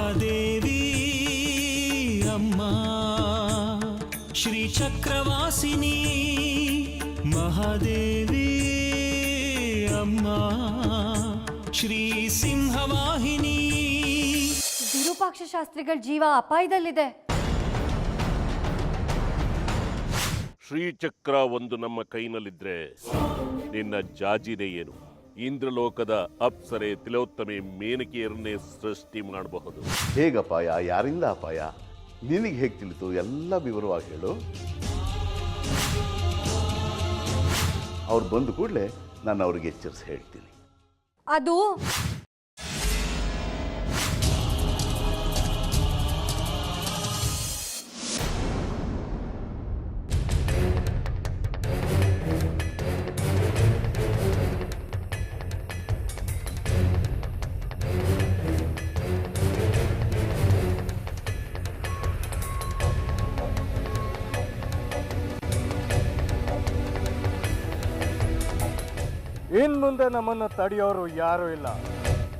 ಮಹಾದೇವಿ ಅಮ್ಮ ಶ್ರೀ ಚಕ್ರವಾಸಿನಿ ಮಹಾದೇವಿ ಅಮ್ಮ ಶ್ರೀ ಸಿಂಹವಾಹಿನಿ. ವಿರೂಪಾಕ್ಷ ಶಾಸ್ತ್ರಿಗಳ ಜೀವ ಅಪಾಯದಲ್ಲಿದೆ. ಶ್ರೀಚಕ್ರ ಒಂದು ನಮ್ಮ ಕೈನಲ್ಲಿದ್ರೆ ನಿನ್ನ ಜಾಜಿನೇ ಏನು? ಇಂದ್ರಲೋಕದ ಅಪ್ಸರೆ ತಿಲೋತ್ತಮೆ ಮೇನಕೆಯರನ್ನೇ ಸೃಷ್ಟಿ ಮಾಡಬಹುದು. ಹೇಗಪಾಯ? ಯಾರಿಂದ ಅಪಾಯ? ನಿನಗೆ ಹೇಗೆ ತಿಳಿತು? ಎಲ್ಲ ವಿವರವಾಗಿ ಹೇಳು. ಅವ್ರು ಬಂದ ಕೂಡಲೇ ನಾನು ಅವ್ರಿಗೆ ಎಚ್ಚರಿಸಿ ಹೇಳ್ತೀನಿ. ಅದು ಇನ್ ಮುಂದೆ ನಮ್ಮನ್ನು ತಡೆಯೋರು ಯಾರೂ ಇಲ್ಲ.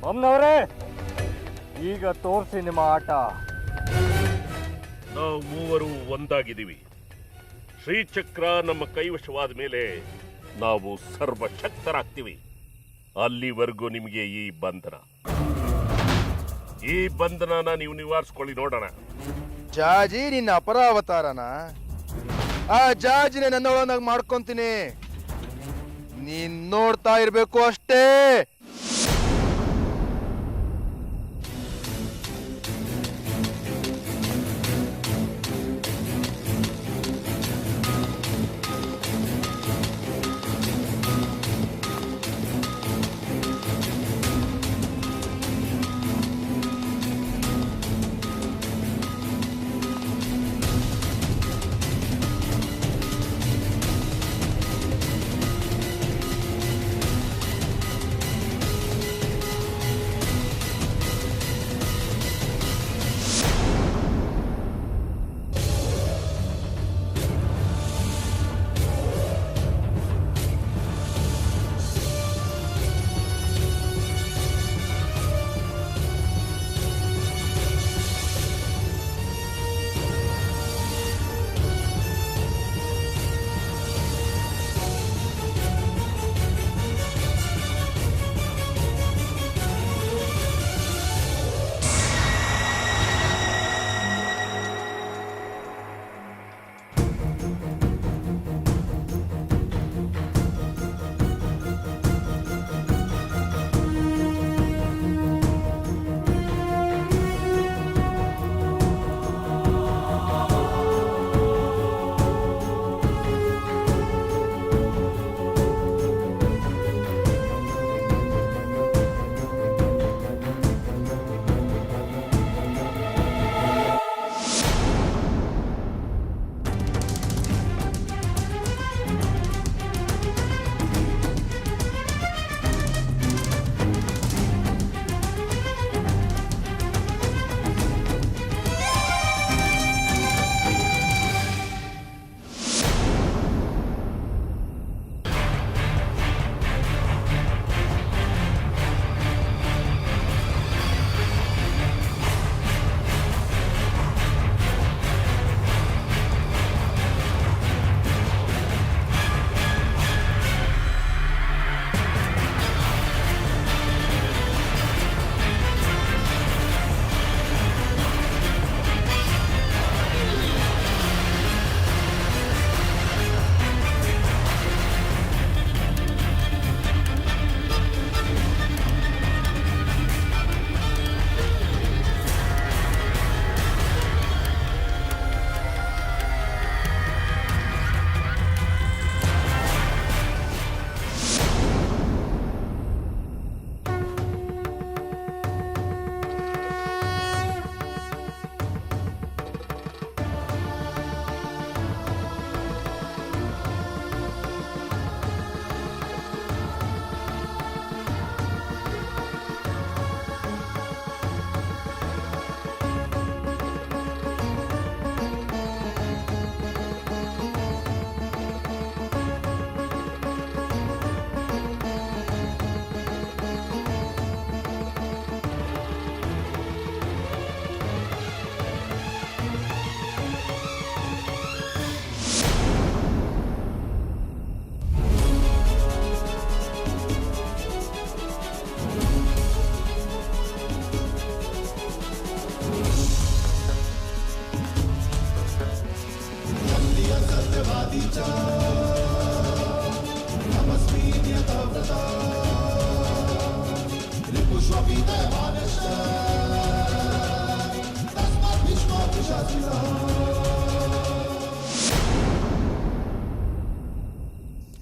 ಅಮ್ಮನವರೇ, ಈಗ ತೋರಿಸಿ ನಿಮ್ಮ ಆಟ. ನಾವು ಮೂವರು ಒಂದಾಗಿದ್ದೀವಿ. ಶ್ರೀಚಕ್ರ ನಮ್ಮ ಕೈವಶವಾದ ಮೇಲೆ ನಾವು ಸರ್ವಶಕ್ತರಾಗ್ತೀವಿ. ಅಲ್ಲಿವರೆಗೂ ನಿಮಗೆ ಈ ಬಂಧನನ ನೀವು ನಿವಾರಿಸ್ಕೊಳ್ಳಿ ನೋಡೋಣ. ಜಾಜಿ ನಿನ್ನ ಅಪರಾವತಾರನ? ಆ ಜಾಜಿನೇ ನನ್ನೊಳನಾಗ ಮಾಡ್ಕೊಂತೀನಿ. ನೀನ್ ನೋಡ್ತಾ ಇರ್ಬೇಕು ಅಷ್ಟೇ.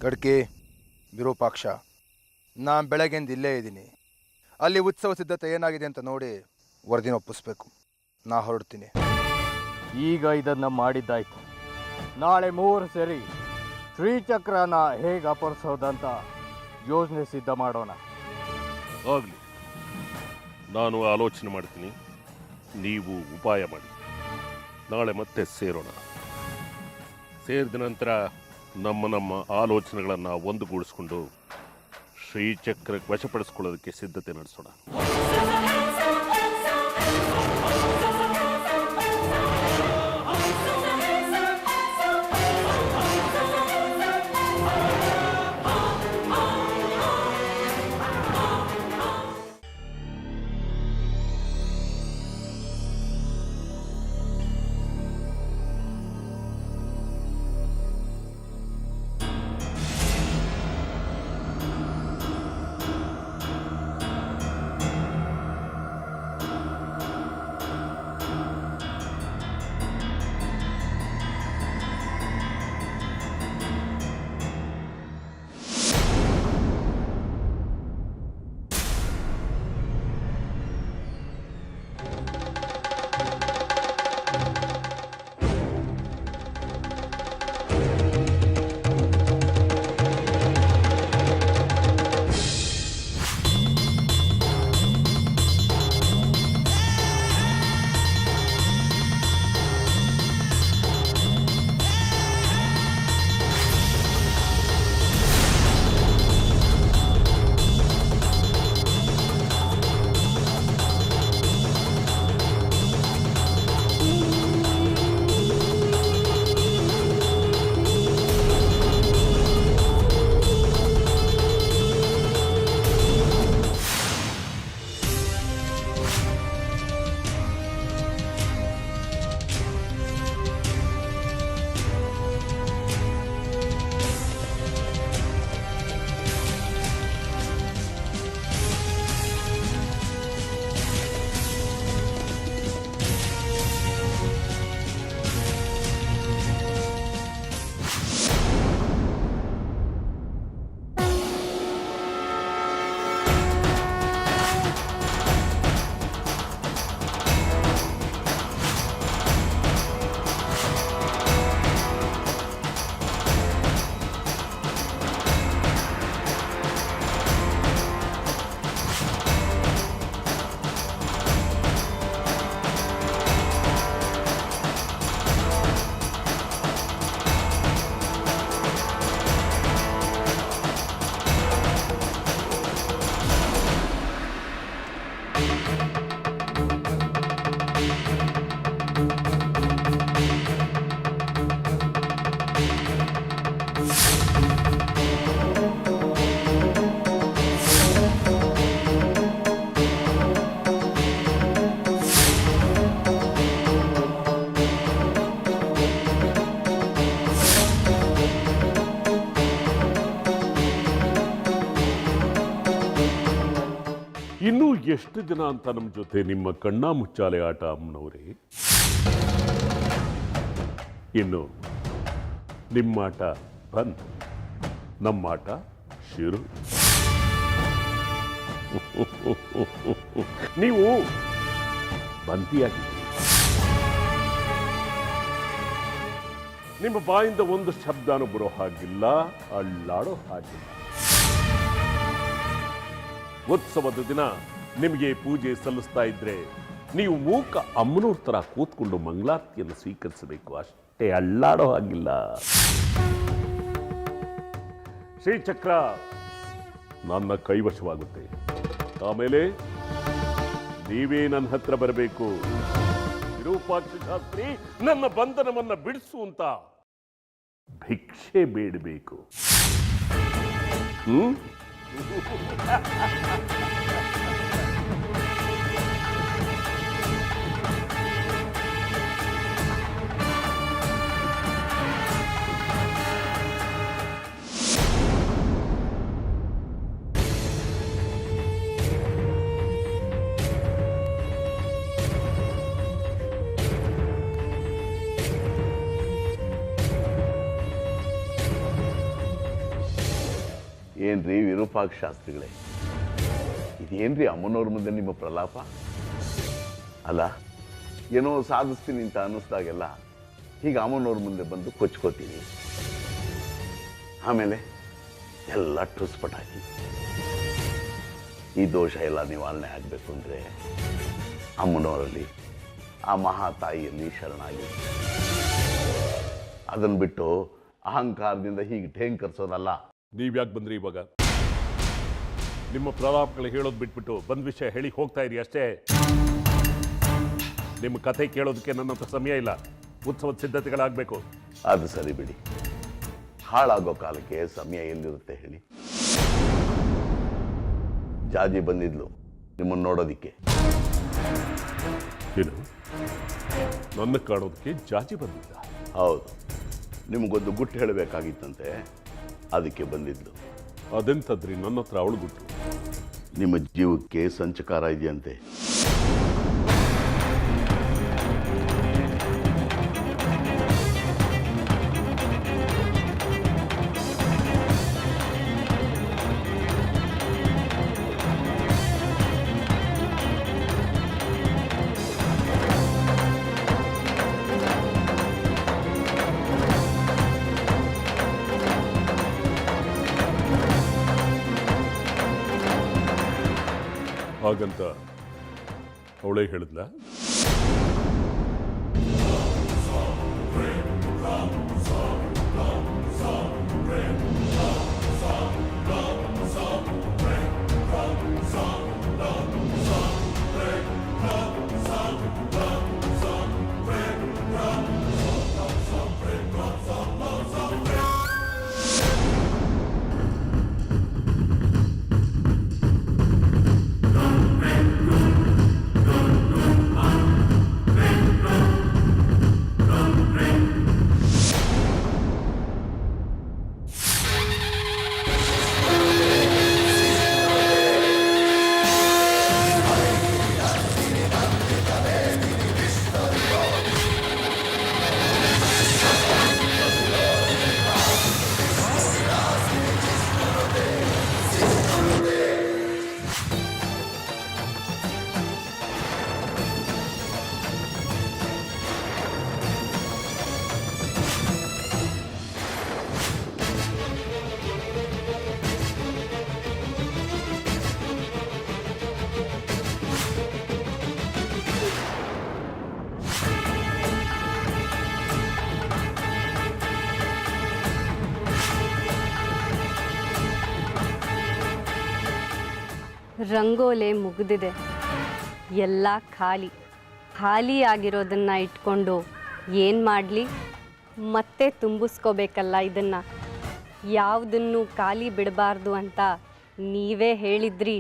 ಕಡ್ಕಿ ವಿರೂಪಾಕ್ಷ, ನಾನು ಬೆಳಗ್ಗೆಂದು ಇಲ್ಲೇ ಇದ್ದೀನಿ. ಅಲ್ಲಿ ಉತ್ಸವ ಸಿದ್ಧತೆ ಏನಾಗಿದೆ ಅಂತ ನೋಡಿ ವರದಿನ ಒಪ್ಪಿಸ್ಬೇಕು. ನಾ ಹೊರಡ್ತೀನಿ. ಈಗ ಇದನ್ನ ಮಾಡಿದ್ದಾಯ್ತು. ನಾಳೆ ಮೂವರು ಸೇರಿ ಶ್ರೀಚಕ್ರನ ಹೇಗೆ ಅಪಹರಿಸೋದಂತ ಯೋಜನೆ ಸಿದ್ಧ ಮಾಡೋಣ. ಆಗಲಿ, ನಾನು ಆಲೋಚನೆ ಮಾಡ್ತೀನಿ, ನೀವು ಉಪಾಯ ಮಾಡಿ. ನಾಳೆ ಮತ್ತೆ ಸೇರೋಣ. ಸೇರಿದ ನಂತರ ನಮ್ಮ ಆಲೋಚನೆಗಳನ್ನು ಒಂದುಗೂಡಿಸ್ಕೊಂಡು ಶ್ರೀಚಕ್ರಕ್ಕೆ ವಶಪಡಿಸ್ಕೊಳ್ಳೋದಕ್ಕೆ ಸಿದ್ಧತೆ ನಡೆಸೋಣ. ಇನ್ನೂ ಎಷ್ಟು ದಿನ ಅಂತ ನಮ್ಮ ಜೊತೆ ನಿಮ್ಮ ಕಣ್ಣ ಮುಚ್ಚಾಲೆ ಆಟ ಅಮ್ಮನವರೇ? ಇನ್ನು ನಿಮ್ಮಾಟ ಬಂದ್, ನಮ್ಮಾಟ ಶುರು. ನೀವು ಬಂದಿಯಾಗಿದ್ದೀರಿ. ನಿಮ್ಮ ಬಾಯಿಂದ ಒಂದು ಶಬ್ದನೂ ಬರೋ ಹಾಗಿಲ್ಲ, ಅಳ್ಳಾಡೋ ಹಾಗಿಲ್ಲ. ಉತ್ಸವದ ದಿನ ನಿಮಗೆ ಪೂಜೆ ಸಲ್ಲಿಸ್ತಾ ಇದ್ರೆ ನೀವು ಮೂಕ ಅಮ್ಮನೂರ್ ತರ ಕೂತ್ಕೊಂಡು ಮಂಗಳಾರತಿಯನ್ನು ಸ್ವೀಕರಿಸಬೇಕು ಅಷ್ಟೇ, ಅಳ್ಳಾಡೋ ಹಾಗಿಲ್ಲ. ಶ್ರೀಚಕ್ರ ನನ್ನ ಕೈವಶವಾಗುತ್ತೆ. ಆಮೇಲೆ ನೀವೇ ನನ್ನ ಹತ್ರ ಬರಬೇಕು. ವಿರೂಪಾಕ್ಷ ಶಾಸ್ತ್ರಿ ನನ್ನ ಬಂಧನವನ್ನ ಬಿಡಿಸು ಅಂತ ಭಿಕ್ಷೆ ಬೇಡಬೇಕು. ಏನ್ರಿ ವಿರೂಪಾಕ್ಷ ಶಾಸ್ತ್ರಿಗಳೇ, ಇದೇನ್ರಿ ಅಮ್ಮನವ್ರ ಮುಂದೆ ನಿಮ್ಮ ಪ್ರಲಾಪ? ಅಲ್ಲ, ಏನೋ ಸಾಧಿಸ್ತೀನಿ ಅಂತ ಅನ್ನಿಸ್ದಾಗೆಲ್ಲ ಹೀಗೆ ಅಮ್ಮನವ್ರ ಮುಂದೆ ಬಂದು ಕೊಚ್ಕೋತೀನಿ, ಆಮೇಲೆ ಎಲ್ಲ ಟುಸ್ಪಟಾಕಿ. ಈ ದೋಷ ಎಲ್ಲ ನಿವಾರಣೆ ಆಗಬೇಕು ಅಂದರೆ ಅಮ್ಮನವರಲ್ಲಿ, ಆ ಮಹಾತಾಯಿಯಲ್ಲಿ ಶರಣಾಗಿ, ಅದನ್ನು ಬಿಟ್ಟು ಅಹಂಕಾರದಿಂದ ಹೀಗೆ ಠೇಂಕರಿಸೋದಲ್ಲ. ನೀವ್ಯಾಕೆ ಬಂದ್ರಿ ಇವಾಗ? ನಿಮ್ಮ ಪ್ರಲಾಪಗಳು ಹೇಳೋದು ಬಿಟ್ಬಿಟ್ಟು ಬಂದ ವಿಷಯ ಹೇಳಿ ಹೋಗ್ತಾ ಇರಿ ಅಷ್ಟೇ. ನಿಮ್ಮ ಕಥೆ ಕೇಳೋದಕ್ಕೆ ನನ್ನ ಹತ್ರ ಸಮಯ ಇಲ್ಲ. ಉತ್ಸವದ ಸಿದ್ಧತೆಗಳಾಗಬೇಕು. ಅದು ಸರಿ ಬಿಡಿ, ಹಾಳಾಗೋ ಕಾಲಕ್ಕೆ ಸಮಯ ಎಲ್ಲಿರುತ್ತೆ ಹೇಳಿ? ಜಾಜಿ ಬಂದಿದ್ಲು ನಿಮ್ಮನ್ನು ನೋಡೋದಿಕ್ಕೆ. ಏನು, ನನ್ನ ಕಾಣೋದಕ್ಕೆ ಜಾಜಿ ಬಂದಿದ್ದ? ಹೌದು, ನಿಮಗೊಂದು ಗುಟ್ಟು ಹೇಳಬೇಕಾಗಿತ್ತಂತೆ, ಅದಕ್ಕೆ ಬಂದಿದ್ಲು. ಅದೆಂತದ್ರಿ ನನ್ನ ಹತ್ರ ಅವಳು ಗುಟ್ಟು? ನಿಮ್ಮ ಜೀವಕ್ಕೆ ಸಂಚಕಾರ ಇದೆಯಂತೆ. ಹಾಗಂತ ಅವಳೇ ಹೇಳಿದ್ಲ? ರಂಗೋಲೆ ಮುಗಿದಿದೆ, ಎಲ್ಲ ಖಾಲಿ. ಖಾಲಿ ಆಗಿರೋದನ್ನು ಇಟ್ಕೊಂಡು ಏನು ಮಾಡಲಿ? ಮತ್ತೆ ತುಂಬಿಸ್ಕೋಬೇಕಲ್ಲ ಇದನ್ನು. ಯಾವುದನ್ನು ಖಾಲಿ ಬಿಡಬಾರ್ದು ಅಂತ ನೀವೇ ಹೇಳಿದ್ರಿ.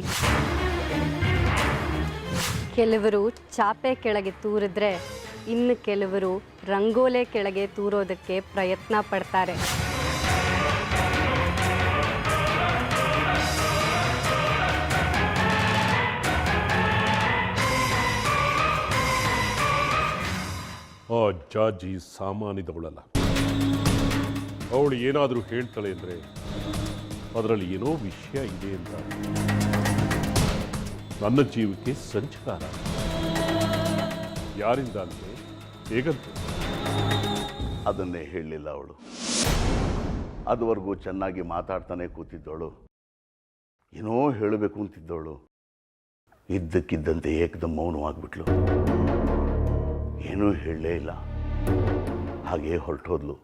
ಕೆಲವರು ಚಾಪೆ ಕೆಳಗೆ ತೂರಿದ್ರೆ ಇನ್ನು ಕೆಲವರು ರಂಗೋಲೆ ಕೆಳಗೆ ತೂರೋದಕ್ಕೆ ಪ್ರಯತ್ನ ಪಡ್ತಾರೆ. ಆ ಜಾಜಿ ಸಾಮಾನ್ಯದವಳಲ್ಲ. ಅವಳು ಏನಾದರೂ ಹೇಳ್ತಾಳೆ ಅಂದರೆ ಅದರಲ್ಲಿ ಏನೋ ವಿಷಯ ಇದೆ ಅಂತ. ನನ್ನ ಜೀವಕ್ಕೆ ಸಂಚಕಾರ. ಯಾರಿಂದ ಅಂದರೆ ಹೇಗಂತ ಅದನ್ನೇ ಹೇಳಲಿಲ್ಲ ಅವಳು. ಅದುವರೆಗೂ ಚೆನ್ನಾಗಿ ಮಾತಾಡ್ತಾನೆ ಕೂತಿದ್ದವಳು, ಏನೋ ಹೇಳಬೇಕು ಅಂತಿದ್ದವಳು, ಇದ್ದಕ್ಕಿದ್ದಂತೆ ಏಕದಮ್ ಮೌನವಾಗಿಬಿಟ್ಲು. ಏನೂ ಹೇಳಲೇ ಇಲ್ಲ, ಹಾಗೇ ಹೊರಟೋದ್ಲು.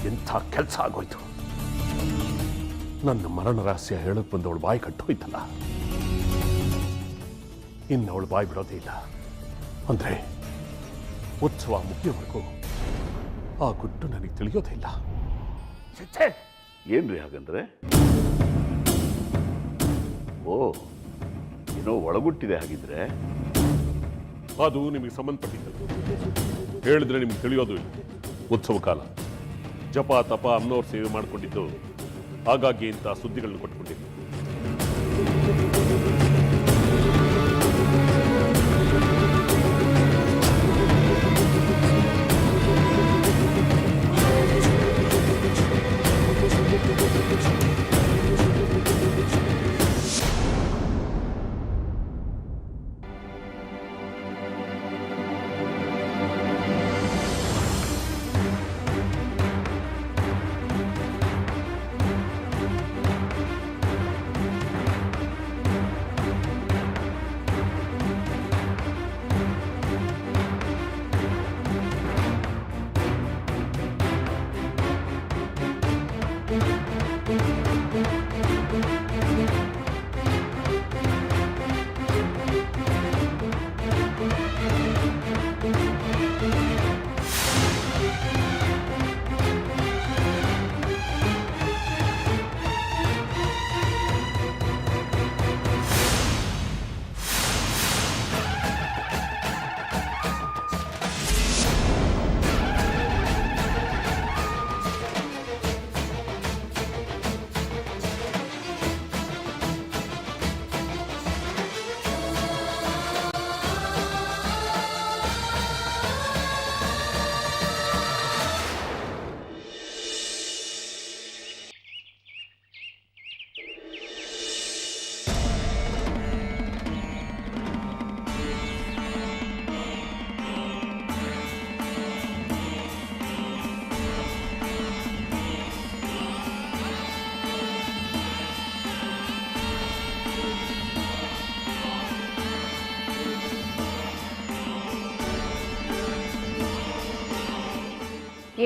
ಎಂಥ ಕೆಲಸ ಆಗೋಯ್ತು. ನನ್ನ ಮರಣ ರಹಸ್ಯ ಹೇಳಕ್ ಬಂದವಳು ಬಾಯಿ ಕಟ್ಟೋಯ್ತಲ್ಲ, ಇನ್ನು ಅವಳು ಬಾಯಿ ಬಿಡೋದೇ ಇಲ್ಲ. ಅಂದ್ರೆ ಉತ್ಸವ ಮುಗಿಯೋವರೆಗೂ ಆ ಗುಟ್ಟು ನನಗೆ ತಿಳಿಯೋದೇ ಇಲ್ಲ. ಏನ್ರಿ ಹಾಗಂದ್ರೆ? ಓ, ಏನೋ ಒಳಗುಟ್ಟಿದೆ ಹಾಗಿದ್ರೆ. ಅದು ನಿಮಗೆ ಸಂಬಂಧಪಟ್ಟಿದ್ದು, ಹೇಳಿದ್ರೆ ನಿಮ್ಗೆ ತಿಳಿಯೋದು ಇಲ್ಲ. ಉತ್ಸವ ಕಾಲ, ಜಪ ತಪ ಅಮ್ಮನವ್ರ ಸೇವೆ ಮಾಡಿಕೊಂಡಿದ್ದು, ಹಾಗಾಗಿ ಇಂಥ ಸುದ್ದಿಗಳನ್ನು ಕೊಟ್ಕೊಂಡಿದ್ದು.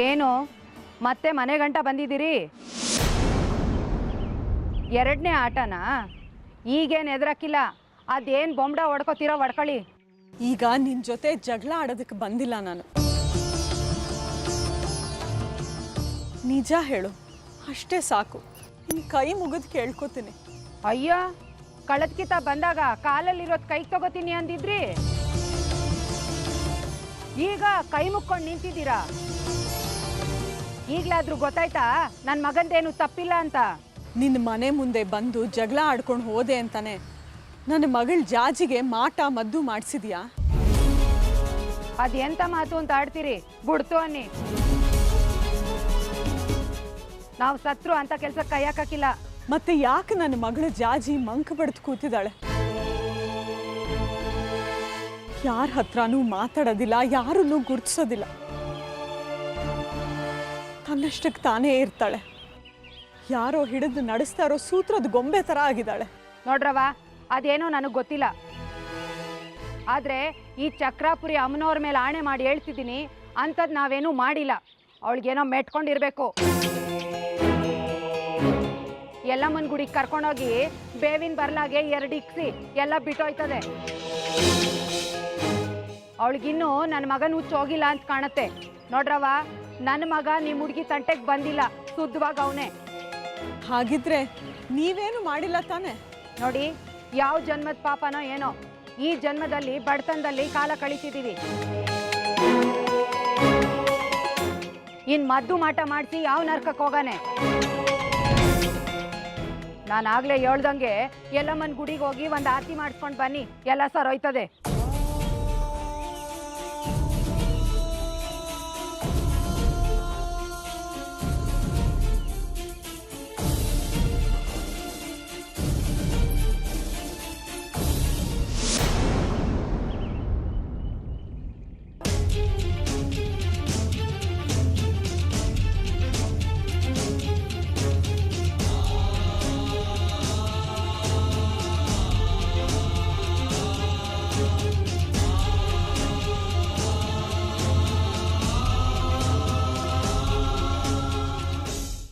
ಏನು ಮತ್ತೆ ಮನೆ ಗಂಟ ಬಂದಿದ್ದೀರಿ? ಎರಡನೇ ಆಟನಾ? ಈಗೇನು ಎದುರಕ್ಕಿಲ್ಲ, ಅದೇನು ಬೊಂಬಡ ಹೊಡ್ಕೋತೀರೋ ಹೊಡ್ಕೊಳ್ಳಿ. ಈಗ ನಿನ್ನ ಜೊತೆ ಜಗಳ ಆಡೋದಕ್ಕೆ ಬಂದಿಲ್ಲ ನಾನು. ನಿಜ ಹೇಳು, ಅಷ್ಟೇ ಸಾಕು. ನಿನ್ನ ಕೈ ಮುಗಿದು ಕೇಳ್ಕೊತೀನಿ. ಅಯ್ಯೋ, ಕಳೆದ್ಕಿತ ಬಂದಾಗ ಕಾಲಲ್ಲಿರೋದು ಕೈಗೆ ತಗೋತೀನಿ ಅಂದಿದ್ರಿ, ಈಗ ಕೈ ಮುಕ್ಕೊಂಡು ನಿಂತಿದ್ದೀರಾ. ಈಗಲಾದ್ರೂ ಗೊತ್ತಾಯ್ತಾ ನನ್ನ ಮಗಂದೇನು ತಪ್ಪಿಲ್ಲ ಅಂತ? ನಿನ್ನ ಮನೆ ಮುಂದೆ ಬಂದು ಜಗಳ ಆಡ್ಕೊಂಡು ಹೋದೆ ಅಂತಾನೆ ನನ್ನ ಮಗಳ ಜಾಜಿಗೆ ಮಾಟ ಮದ್ದು ಮಾಡಿಸಿದ್ಯಾ? ಅದೆಂತ ಮಾತು ಅಂತ ಆಡ್ತೀರಿ? ಬಿಡ್ತು ಅನ್ನಿ. ನಾವು ಸತ್ರು ಅಂತ ಕೆಲ್ಸಕ್ಕೆ ಕೈ ಹಾಕಕ್ಕಿಲ್ಲ. ಮತ್ತೆ ಯಾಕೆ ನನ್ನ ಮಗಳ ಜಾಜಿ ಮಂಕ ಬಡ್ದು ಕೂತಿದ್ದಾಳೆ? ಯಾರ ಹತ್ರನೂ ಮಾತಾಡೋದಿಲ್ಲ, ಯಾರನ್ನೂ ಗುರ್ತಿಸೋದಿಲ್ಲ, ತನ್ನಷ್ಟಕ್ಕೆ ತಾನೇ ಇರ್ತಾಳೆ. ಯಾರೋ ಹಿಡಿದು ನಡೆಸ್ತಾ ಇರೋ ಸೂತ್ರದ ಗೊಂಬೆ ಥರ ಆಗಿದ್ದಾಳೆ. ನೋಡ್ರವ, ಅದೇನೋ ನನಗೆ ಗೊತ್ತಿಲ್ಲ, ಆದರೆ ಈ ಚಕ್ರಾಪುರಿ ಅಮ್ಮನವ್ರ ಮೇಲೆ ಆಣೆ ಮಾಡಿ ಹೇಳ್ತಿದ್ದೀನಿ, ಅಂಥದ್ದು ನಾವೇನೂ ಮಾಡಿಲ್ಲ. ಅವಳಿಗೇನೋ ಮೆಟ್ಕೊಂಡಿರ್ಬೇಕು. ಎಲ್ಲಮ್ಮನ ಗುಡಿಗೆ ಕರ್ಕೊಂಡೋಗಿ ಬೇವಿನ ಬರ್ಲಾಗೆ 2 ಇಕ್ಸಿ ಎಲ್ಲ ಬಿಟ್ಟೋಯ್ತದೆ. ಅವಳಿಗಿನ್ನೂ ನನ್ನ ಮಗನ ಹುಚ್ಚು ಹೋಗಿಲ್ಲ ಅಂತ ಕಾಣತ್ತೆ. ನೋಡ್ರವ, ನನ್ನ ಮಗ ನಿಮ್ಮ ಹುಡುಗಿ ತಂಟೆಗೆ ಬಂದಿಲ್ಲ, ಶುದ್ಧವಾಗಿ ಅವನೇ. ಹಾಗಿದ್ರೆ ನೀವೇನು ಮಾಡಿಲ್ಲ ತಾನೆ? ನೋಡಿ, ಯಾವ ಜನ್ಮದ ಪಾಪನೋ ಏನೋ, ಈ ಜನ್ಮದಲ್ಲಿ ಬಡತನದಲ್ಲಿ ಕಾಲ ಕಳೀತಿದ್ದೀವಿ. ಇನ್ ಮದ್ದು ಮಾಟ ಮಾಡಿಸಿ ಯಾವ ನರ್ಕಕ್ಕೆ ಹೋಗಾನೆ? ನಾನಾಗ್ಲೇ ಹೇಳ್ದಂಗೆ ಎಲ್ಲಮ್ಮನ ಗುಡಿಗೆ ಹೋಗಿ ಒಂದು ಆರತಿ ಮಾಡಿಸ್ಕೊಂಡು ಬನ್ನಿ, ಎಲ್ಲ ಸರೋಯ್ತದೆ.